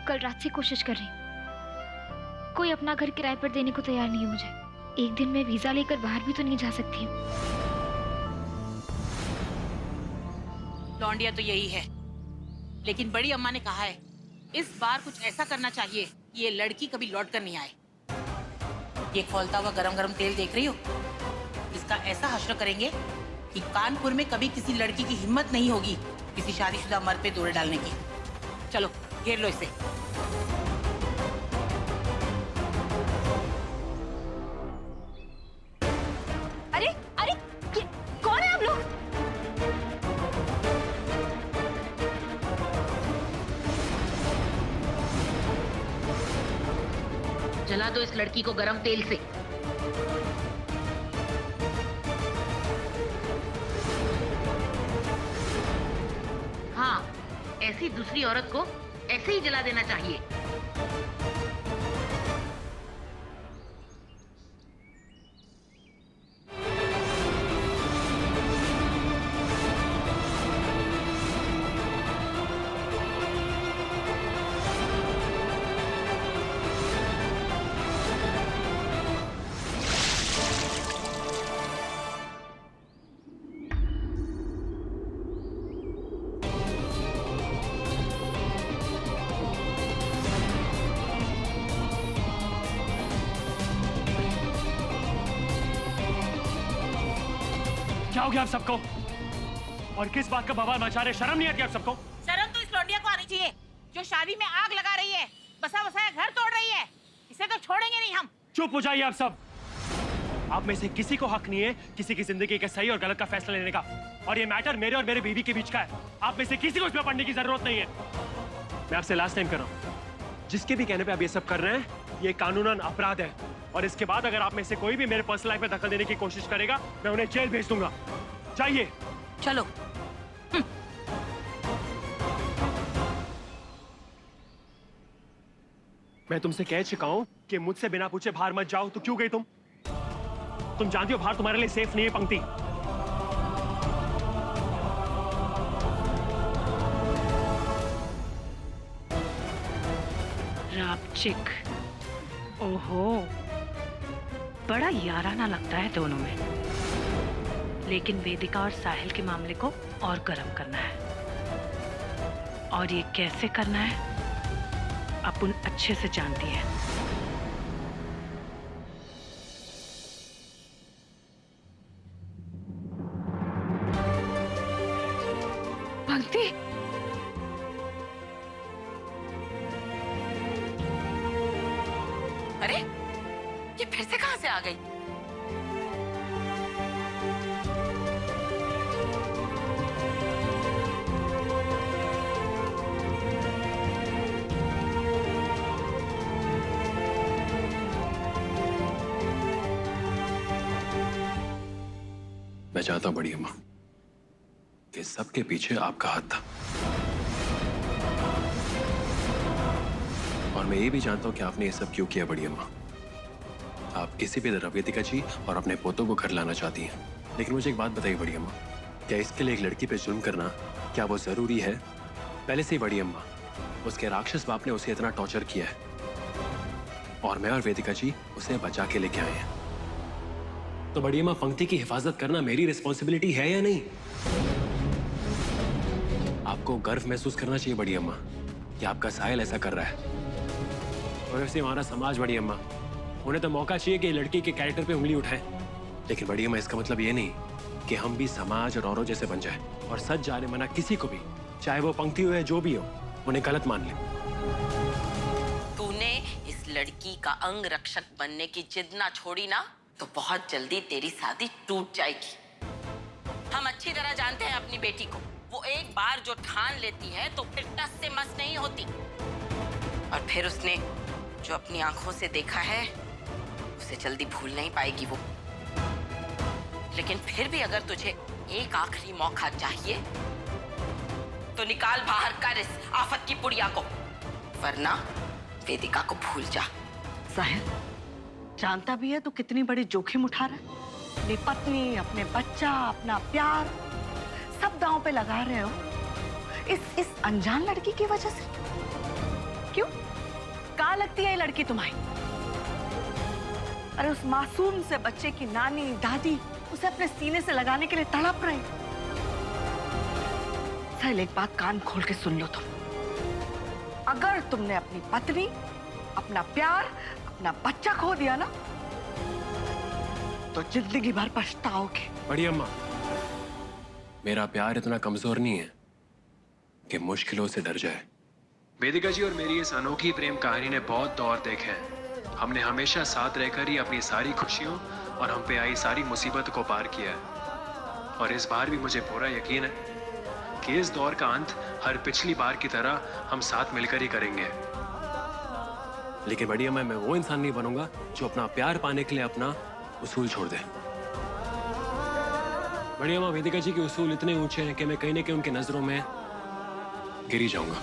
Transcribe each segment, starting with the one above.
कल रात से कोशिश कर रही हूँ। कोई अपना घर किराए पर देने को तैयार नहीं है मुझे। एक दिन मैं वीजा लेकर बाहर भी तो नहीं जा सकती हूँ। लौंडिया तो यही है, लेकिन बड़ी अम्मा ने कहा है इस बार कुछ ऐसा करना चाहिए कि ये लड़की कभी लौट कर नहीं आए। ये खौलता हुआ गरम गरम तेल देख रही हो, इसका ऐसा हश्र करेंगे कि कानपुर में कभी किसी लड़की की हिम्मत नहीं होगी किसी शादीशुदा मर्द पे दौरे डालने की। चलो घेर लो इसे। अरे अरे, ये कौन है आप लोग? जला दो इस लड़की को गरम तेल से। हाँ, ऐसी दूसरी औरत को ऐसे ही जला देना चाहिए। क्या हो गया आप सबको? और किस बात का बवाल मचा रहे? शर्म नहीं आती आप सबको? शर्म तो इस लौंडिया को आनी चाहिए जो शादी में आग लगा रही है, बसा बसाया घर तोड़ रही है। इसे तो छोड़ेंगे नहीं हम। चुप हो जाइए आप सब। आप में से किसी को हक नहीं है किसी की जिंदगी के सही और गलत का फैसला लेने का। और ये मैटर मेरे और मेरे बीवी के बीच का है। आप में से किसी को इसमें पढ़ने की जरूरत नहीं है। मैं आपसे लास्ट टाइम कर रहा हूँ, जिसके भी कहने पे आप ये सब कर रहे हैं ये कानूनन अपराध है। और इसके बाद अगर आप में से कोई भी मेरे पर्सनल लाइफ में दखल देने की कोशिश करेगा मैं उन्हें जेल भेज दूंगा। चाहिए चलो। मैं तुमसे कह चुका हूं कि मुझसे बिना पूछे बाहर मत जाओ, तो क्यों गई तुम? तुम जानती हो बाहर तुम्हारे लिए सेफ नहीं है पंक्ति। रापचिक, ओहो, बड़ा याराना लगता है दोनों में। लेकिन वेदिका और साहिल के मामले को और गर्म करना है। और ये कैसे करना है अपन अच्छे से जानती है। पंक्ति, अरे ये फिर से कहां से आ गई? मैं चाहता हूं बड़ी अम्मा कि सबके पीछे आपका हाथ था। और मैं ये भी जानता हूं कि आपने ये सब क्यों किया बड़ी अम्मा। आप किसी भी तरह वेदिका जी और अपने पोतों को घर लाना चाहती हैं। लेकिन मुझे एक बात बताइए बड़ी अम्मा, क्या इसके लिए एक लड़की पे जुल्म करना क्या वो जरूरी है? पहले से ही बड़ी अम्मा उसके राक्षस बाप ने उसे इतना टॉर्चर किया है और मैं और वेदिका जी उसे बचा के लेके आए हैं। तो बड़ी अम्मा पंक्ति की हिफाजत करना मेरी रिस्पॉन्सिबिलिटी है या नहीं? आपको गर्व महसूस करना चाहिए बड़ी अम्मा कि आपका साहिल ऐसा कर रहा है। और वैसे हमारा समाज बड़ी अम्मा, उन्हें तो मौका चाहिए कि लड़की के कैरेक्टर पे उंगली उठाए। लेकिन बड़ी अम्मा इसका मतलब ये नहीं कि हम भी समाज और औरों जैसे बन जाए और सच जाने मना किसी को भी, चाहे वो पंक्ति हो या जो भी हो, उन्हें गलत मान ले। तूने इस लड़की का अंग रक्षक बनने की जिद ना छोड़ी ना तो बहुत जल्दी तेरी शादी टूट जाएगी। हम अच्छी तरह जानते हैं अपनी बेटी को, वो एक बार जो ठान लेती है तो फिर टस से मस नहीं होती। और फिर उसने जो अपनी आंखों से देखा है उसे जल्दी भूल नहीं पाएगी वो। लेकिन फिर भी अगर तुझे एक आखिरी मौका चाहिए तो निकाल बाहर कर इस आफत की पुड़िया को, वरना वेदिका को भूल जा। साहिल, जानता भी है तो कितनी बड़ी जोखिम उठा रहा है। अपनी पत्नी, अपने बच्चा, अपना प्यार सब दांव पे लगा रहे हो इस अनजान लड़की की वजह से। क्यों? कहाँ लगती है ये लड़की तुम्हारी? अरे उस मासूम से बच्चे की नानी दादी उसे अपने सीने से लगाने के लिए तड़प रहे। साहिल, एक बात कान खोल के सुन लो तुम। अगर तुमने अपनी पत्नी, अपना प्यार, अपना बच्चा खो दिया ना, तो जिंदगी भर पछताओगे। बड़ी अम्मा, मेरा प्यार इतना कमजोर नहीं है कि मुश्किलों से डर जाए। वेदिका जी और मेरी इस अनोखी प्रेम कहानी ने बहुत दौर देखे हैं। हमने हमेशा साथ रहकर ही अपनी सारी खुशियों और हम पे आई सारी मुसीबत को पार किया है। और इस बार भी मुझे पूरा यकीन है कि इस दौर का अंत हर पिछली बार की तरह हम साथ मिलकर ही करेंगे। लेकिन बड़ी अम्मा, मैं वो इंसान नहीं बनूंगा जो अपना प्यार पाने के लिए अपना उसूल छोड़ दे। बड़ी अम्मा, वेदिका जी के उसूल इतने ऊंचे हैं कि मैं कहीं ना कहीं उनकी नजरों में गिरी जाऊंगा।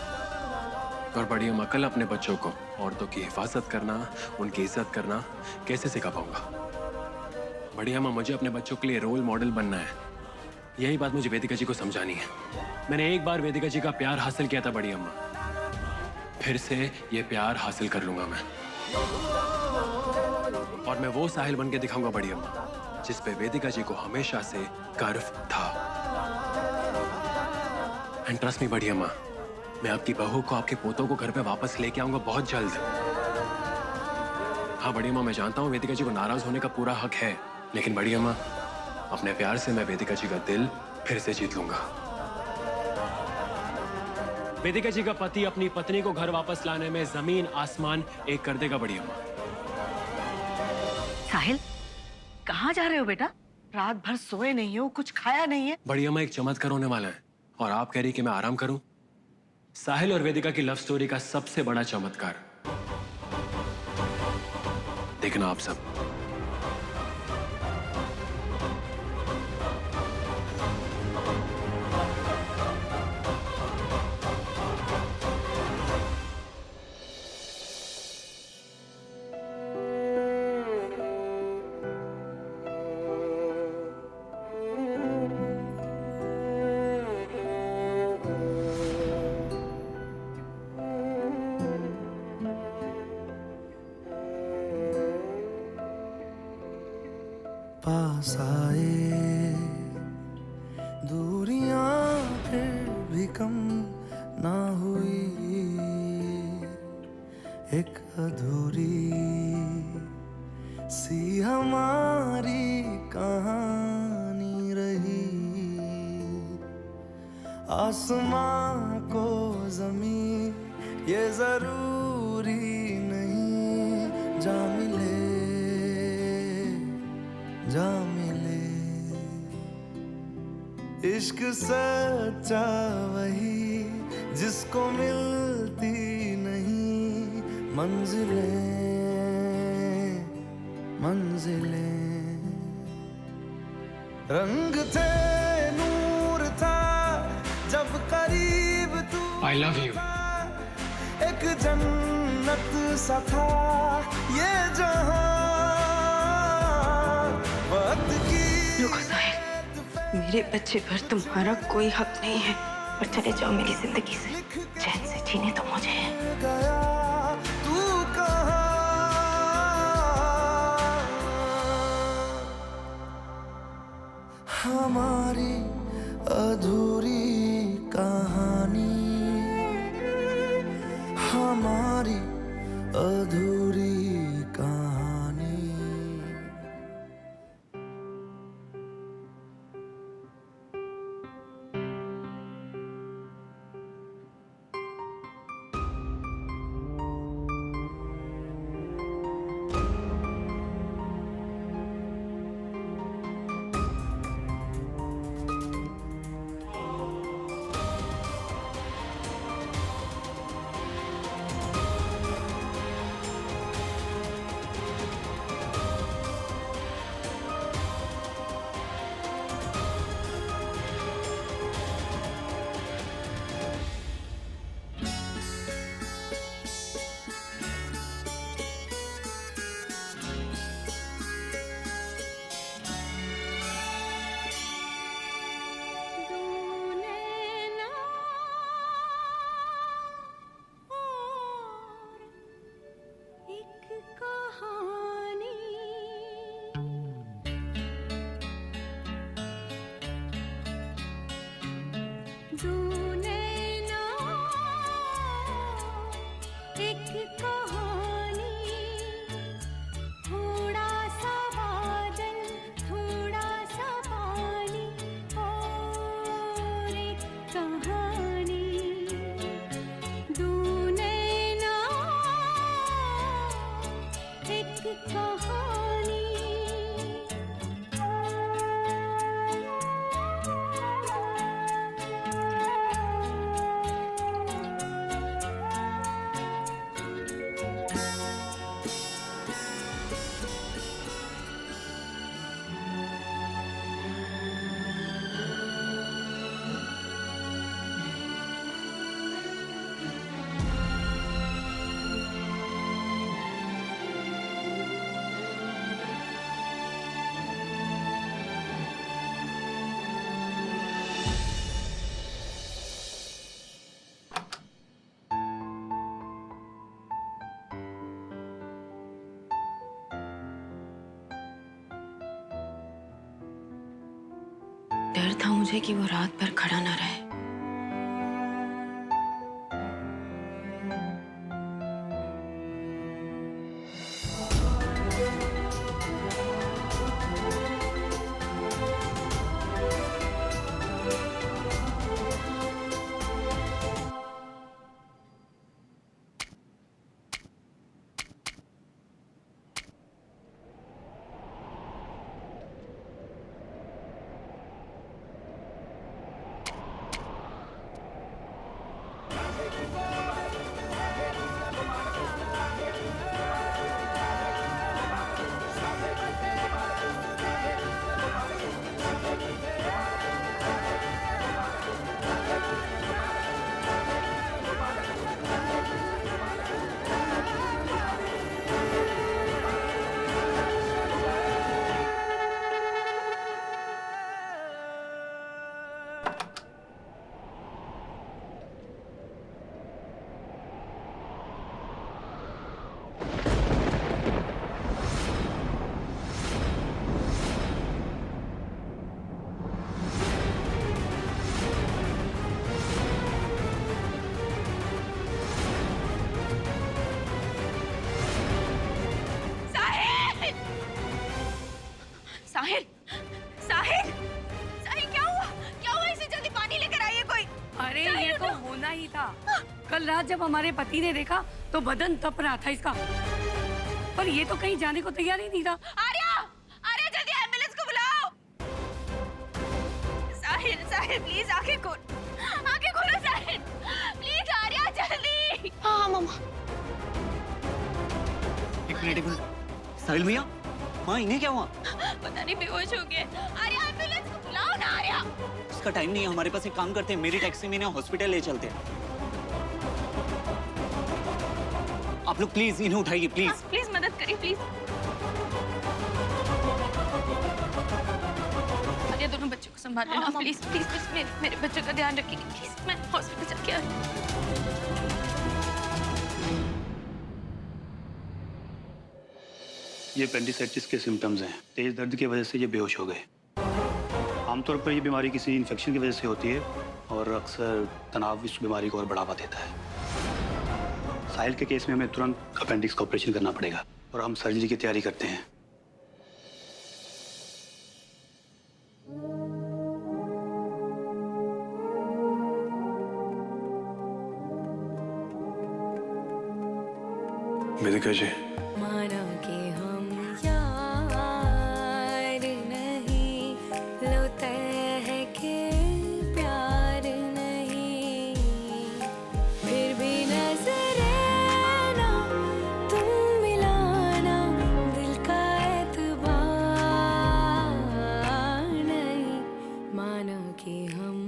और बड़ी अम्मा, कल अपने बच्चों को औरतों की हिफाजत करना, उनकी इज्जत करना कैसे सिखा पाऊंगा? बड़ी अम्मा, मुझे अपने बच्चों के लिए रोल मॉडल बनना है। यही बात मुझे वेदिका जी को समझानी है। मैंने एक बार वेदिका जी का प्यार हासिल किया था बड़ी अम्मा, फिर से ये प्यार हासिल कर लूंगा मैं। और मैं वो साहिल बन के दिखाऊंगा बड़ी अम्मा, जिस पे वेदिका जी को हमेशा से गर्व था। एंड ट्रस्ट मी बड़ी अम्मा, मैं आपकी बहू को, आपके पोतों को घर पे वापस लेके आऊंगा बहुत जल्द। हाँ बड़ी अम्मा, मैं जानता हूँ वेदिका जी को नाराज होने का पूरा हक है, लेकिन बड़ी अम्मा, अपने प्यार से मैं वेदिका जी का दिल फिर से जीत लूंगा। वेदिका जी का पति अपनी पत्नी को घर वापस लाने में जमीन आसमान एक कर देगा बड़ी अम्मा। साहिल, कहाँ जा रहे हो बेटा? रात भर सोए नहीं हो, कुछ खाया नहीं है। बड़ी अम्मा, एक चमत्कार होने वाला है और आप कह रही कि मैं आराम करूं? साहिल और वेदिका की लव स्टोरी का सबसे बड़ा चमत्कार देखना आप सब। पास आए दूरियां फिर भी कम ना हुई, एक अधूरी सी हमारी कहानी रही। आसमां को ज़मीं ये जरूरी नहीं, जा मिले जा मिले। इश्क सच्चा वही जिसको मिलती नहीं मंजिलें मंजिलें। रंग थे नूर था जब करीब तू, I love you. एक जन्नत सा था ये जहां। रुको साहिल, मेरे बच्चे पर तुम्हारा कोई हक नहीं है और चले जाओ मेरी जिंदगी से। चैन से जीने तो मुझे गया तू कहाँ? हमारी अधूरी कहानी, हमारी अधूरी कहानी। डर था मुझे कि वो रात भर खड़ा ना रहे। साहिल, साहिल, साहिल क्या हुआ? क्या हुआ? इसे जल्दी पानी लेकर आइए कोई। अरे ये तो होना ही था। कल रात जब हमारे पति ने देखा तो बदन तप रहा था इसका, पर ये तो कहीं जाने को तैयार ही नहीं था। आर्या, आर्या जल्दी एम्बुलेंस को बुलाओ। साहिल, साहिल प्लीज आंखें खोलो साहिल, प्लीज आर्या जल्दी। हाँ मम्मा। एक मिनट। साहिल भैया, हाँ इन्हें क्या हुआ? पता नहीं बेहोश हो गए। आर्या एम्बुलेंस को बुलाओ ना आर्या। इसका टाइम नहीं है, हमारे पास एक काम करते हैं, मेरी टैक्सी में इन्हें हॉस्पिटल ले चलते हैं। आप लोग प्लीज इन्हें उठाइए प्लीज। प्लीज मदद करिए प्लीज। आर्या दोनों बच्चों को संभाल लेना प्लीज प्लीज प्लीज। मेरे बच्चों का ध्यान रखिए प्लीज। मैं हॉस्पिटल चल के आ रही हूँ। ये एपेंडिसाइटिस के सिम्टम्स हैं। तेज दर्द की वजह से ये बेहोश हो गए। आमतौर पर ये बीमारी किसी इन्फेक्शन की वजह से होती है और अक्सर तनाव इस बीमारी को और बढ़ावा देता है। साहिल के केस में हमें तुरंत अपेंडिक्स का ऑपरेशन करना पड़ेगा और हम सर्जरी की तैयारी करते हैं। वेदिका जी, माना कि हम यार नहीं, लो तय है कि प्यार नहीं, फिर भी नजरे ना तुम मिलाना, दिल का एतबार नहीं, माना कि हम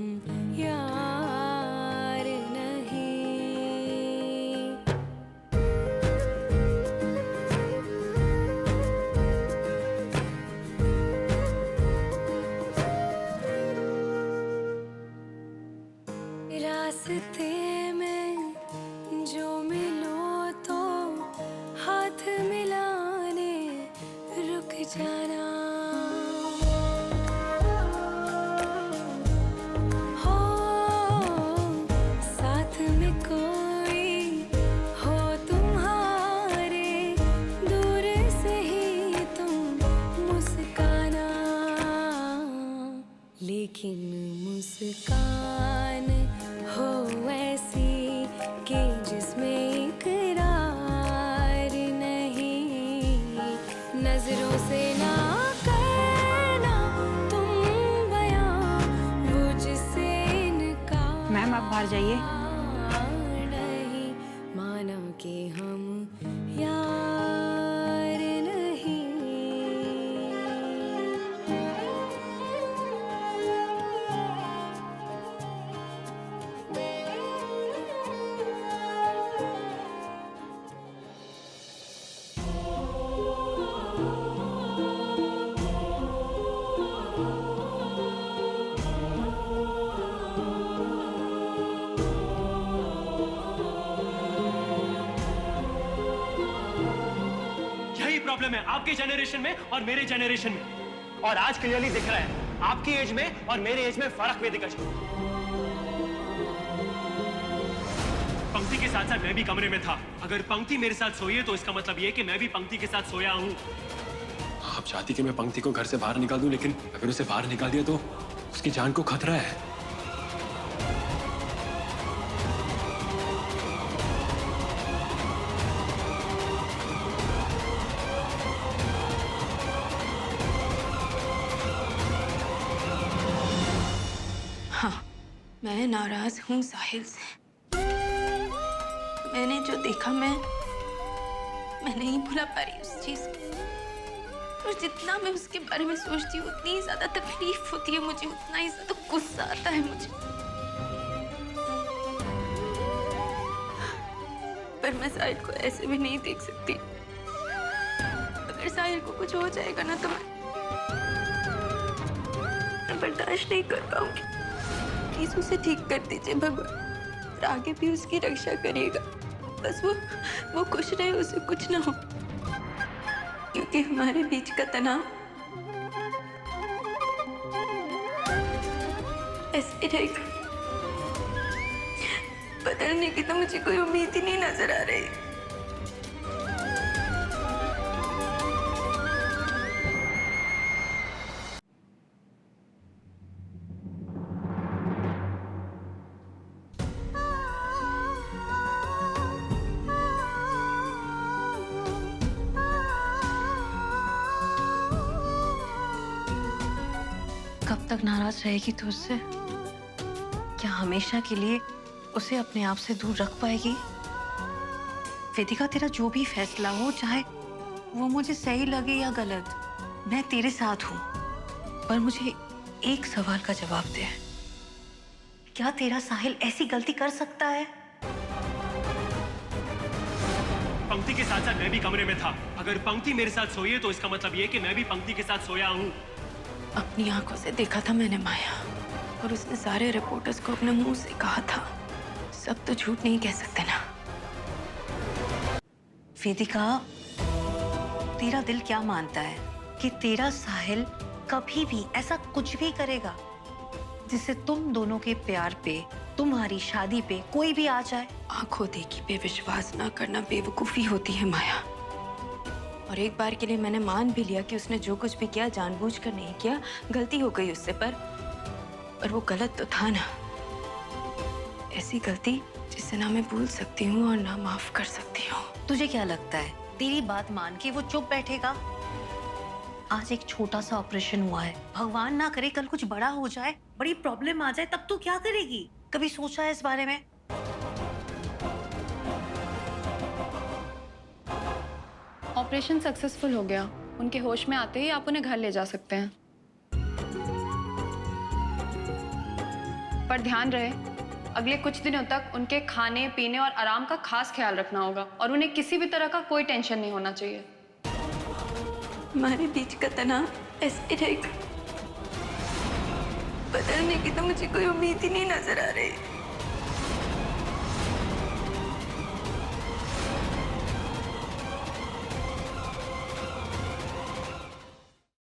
यार नहीं। रास्ते में जो मिलो तो हाथ मिलाने रुक जाना, हो आप बाहर जाइए। माना कि हम यार नहीं। यही प्रॉब्लम है आपके जनरेशन में और मेरे जनरेशन में, और आज क्लियरली दिख रहा है आपकी एज में और मेरे एज में फर्क वेदिका जी। पंक्ति के साथ साथ मैं भी कमरे में था। अगर पंक्ति मेरे साथ सोई है तो इसका मतलब ये कि मैं भी पंक्ति के साथ सोया हूं। आप चाहती कि मैं पंक्ति को घर से बाहर निकाल दूं, लेकिन अगर उसे बाहर निकाल दिया तो उसकी जान को खतरा है। हाँ, मैं नाराज हूँ साहिल से। मैंने जो देखा मैं नहीं भुला पा रही उस चीज को। और जितना मैं उसके बारे में सोचती हूँ उतनी ही ज्यादा तकलीफ होती है मुझे, उतना ही ज्यादा गुस्सा आता है मुझे। पर मैं साहिल को ऐसे भी नहीं देख सकती। अगर साहिल को कुछ हो जाएगा ना तो मैं बर्दाश्त नहीं कर पाऊंगी। प्लीज उसे ठीक कर दीजिए भगवान, और आगे भी उसकी रक्षा करिएगा। बस वो खुश रहे, उसे कुछ ना हो, क्योंकि हमारे बीच का तनाव ऐसे रहेगा। बदलने की तो मुझे कोई उम्मीद ही नहीं नजर आ रही। कब तक नाराज रहेगी तू उससे? क्या हमेशा के लिए उसे अपने आप से दूर रख पाएगी? वेदिका, तेरा जो भी फैसला हो, चाहे वो मुझे सही लगे या गलत, मैं तेरे साथ हूं। पर मुझे एक सवाल का जवाब दे, क्या तेरा साहिल ऐसी गलती कर सकता है? पंक्ति के साथ साथ मैं भी कमरे में था। अगर पंक्ति मेरे साथ सोई है तो इसका मतलब ये कि मैं भी पंक्ति के साथ सोया हूं। अपनी आंखों से देखा था मैंने माया, और उसने सारे रिपोर्टर्स को अपने मुंह से कहा था। सब तो झूठ नहीं कह सकते ना। वेदिका, तेरा दिल क्या मानता है कि तेरा साहिल कभी भी ऐसा कुछ भी करेगा जिससे तुम दोनों के प्यार पे, तुम्हारी शादी पे कोई भी आ जाए? आंखों देखी पे विश्वास ना करना बेवकूफी होती है माया। और एक बार के लिए मैंने मान भी लिया कि उसने जो कुछ भी किया जानबूझकर नहीं किया, गलती हो गई उससे। पर वो गलत तो था ना। ऐसी गलती जिसे ना मैं भूल सकती हूँ और ना माफ कर सकती हूँ। तुझे क्या लगता है तेरी बात मान के वो चुप बैठेगा? आज एक छोटा सा ऑपरेशन हुआ है, भगवान ना करे कल कुछ बड़ा हो जाए, बड़ी प्रॉब्लम आ जाए, तब तू क्या करेगी? कभी सोचा है इस बारे में? ऑपरेशन सक्सेसफुल हो गया। उनके होश में आते ही आप उन्हें घर ले जा सकते हैं। पर ध्यान रहे, अगले कुछ दिनों तक उनके खाने पीने और आराम का खास ख्याल रखना होगा, और उन्हें किसी भी तरह का कोई टेंशन नहीं होना चाहिए। हमारे बीच का तनाव ऐसे रहेगा। बदलने की तो मुझे कोई उम्मीद ही नहीं नजर आ रही।